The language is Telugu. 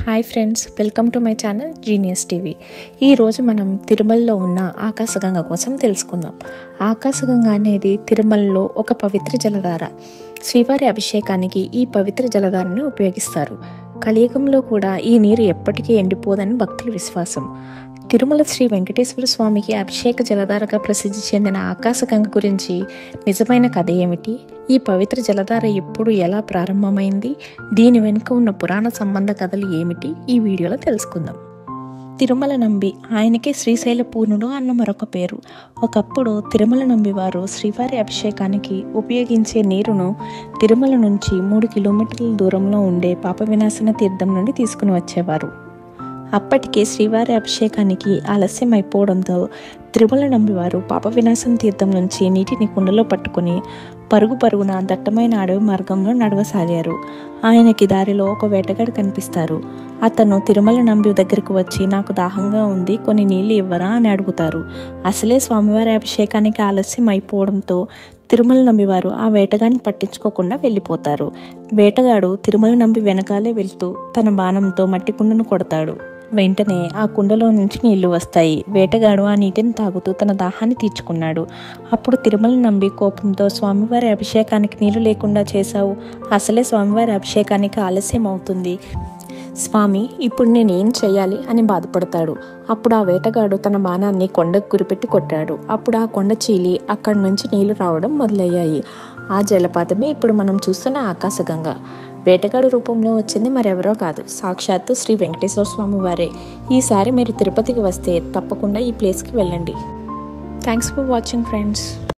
Hi friends, welcome to my channel genius TV. ఈరోజు మనం తిరుమలలో ఉన్న ఆకాశగంగ కోసం తెలుసుకుందాం. ఆకాశగంగ అనేది తిరుమలలో ఒక పవిత్ర జలధార. శ్రీవారి అభిషేకానికి ఈ పవిత్ర జలధారను ఉపయోగిస్తారు. కలియుగంలో కూడా ఈ నీరు ఎప్పటికీ ఎండిపోదని భక్తుల విశ్వాసం. తిరుమల శ్రీ వెంకటేశ్వర స్వామికి అభిషేక జలధారగా ప్రసిద్ధి చెందిన ఆకాశగంగ గురించి నిజమైన కథ ఏమిటి? ఈ పవిత్ర జలధార ఎప్పుడు ఎలా ప్రారంభమైంది? దీని వెనుక ఉన్న పురాణ సంబంధ కథలు ఏమిటి? ఈ వీడియోలో తెలుసుకుందాం. తిరుమల నంబి, ఆయనకే శ్రీశైల పూర్ణుడు అన్న మరొక పేరు. ఒకప్పుడు తిరుమల నంబి వారు శ్రీవారి అభిషేకానికి ఉపయోగించే నీరును తిరుమల నుంచి 3 కిలోమీటర్ల దూరంలో ఉండే పాప వినాశన తీర్థం నుండి తీసుకుని వచ్చేవారు. అప్పటికే శ్రీవారి అభిషేకానికి ఆలస్యం అయిపోవడంతో తిరుమల నంబివారు పాప వినాశన తీర్థం నుంచి నీటిని కుండలో పట్టుకుని పరుగున దట్టమైన అడవి మార్గంలో నడవసాగారు. ఆయనకి దారిలో ఒక వేటగాడు కనిపిస్తారు. అతను తిరుమల నంబి దగ్గరకు వచ్చి, నాకు దాహంగా ఉంది, కొన్ని నీళ్లు ఇవ్వరా అని అడుగుతారు. అసలే స్వామివారి అభిషేకానికి ఆలస్యం అయిపోవడంతో తిరుమల నంబివారు ఆ వేటగాడిని పట్టించుకోకుండా వెళ్ళిపోతారు. వేటగాడు తిరుమల నంబి వెనకాలే వెళ్తూ తన బాణంతో మట్టి కుండను కొడతాడు. వెంటనే ఆ కుండలో నుంచి నీళ్లు వస్తాయి. వేటగాడు ఆ నీటిని తాగుతూ తన దాహాన్ని తీర్చుకున్నాడు. అప్పుడు తిరుమల నంబి కోపంతో, స్వామివారి అభిషేకానికి నీళ్లు లేకుండా చేశావు, అసలే స్వామివారి అభిషేకానికి ఆలస్యం అవుతుంది, స్వామి ఇప్పుడు నేనేం చెయ్యాలి అని బాధపడతాడు. అప్పుడు ఆ వేటగాడు తన బాణాన్ని కొండకు గురిపెట్టి కొట్టాడు. అప్పుడు ఆ కొండ చీలి అక్కడి నుంచి నీళ్లు రావడం మొదలయ్యాయి. ఆ జలపాతమే ఇప్పుడు మనం చూస్తున్న ఆకాశగంగ. వేటగాడు రూపంలో వచ్చింది మరెవరో కాదు, సాక్షాత్తు శ్రీ వెంకటేశ్వర స్వామి వారే. ఈసారి మీరు తిరుపతికి వస్తే తప్పకుండా ఈ ప్లేస్కి వెళ్ళండి. Thanks for watching friends.